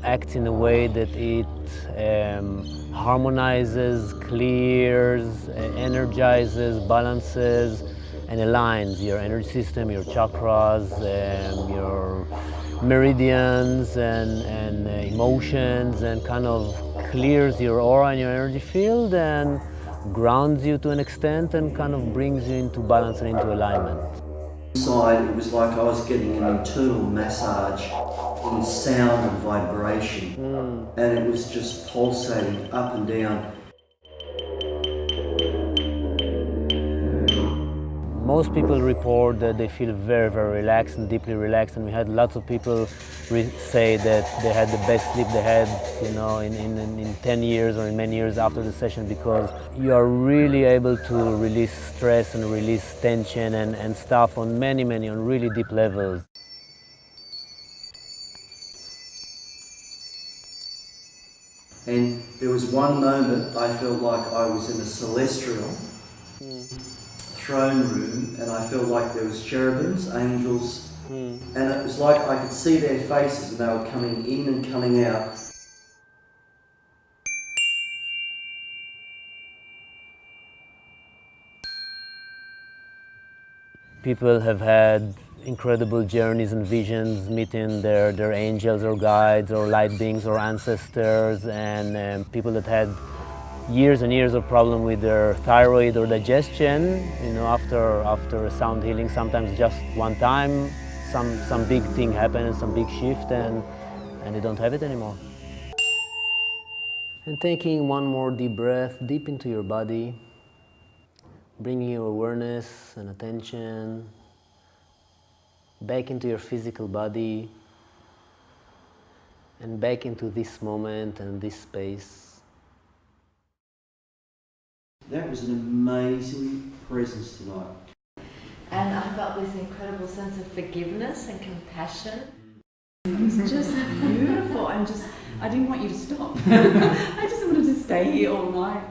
Acts in a way that it harmonizes, clears, energizes, balances, and aligns your energy system, your chakras, your meridians and emotions, and kind of clears your aura and your energy field and grounds you to an extent and kind of brings you into balance and into alignment. Inside, it was like I was getting an internal massage in sound and vibration, and it was just pulsating up and down. Most people report that they feel very, very relaxed and deeply relaxed, and we had lots of people say that they had the best sleep they had, you know, in 10 years or in many years after the session, because you are really able to release stress and release tension and stuff on many, on really deep levels. And there was one moment I felt like I was in a celestial throne room, and I felt like there was cherubims, angels, and it was like I could see their faces and they were coming in and coming out. People have had incredible journeys and visions, meeting their angels or guides or light beings or ancestors, and people that had years and years of problem with their thyroid or digestion, you know, after a sound healing, sometimes just one time, some big thing happened and some big shift, and they don't have it anymore. And taking one more deep breath deep into your body, bringing your awareness and attention back into your physical body and back into this moment and this space. That was an amazing presence tonight. And I felt this incredible sense of forgiveness and compassion. It was just beautiful. I didn't want you to stop. I just wanted to stay here all night.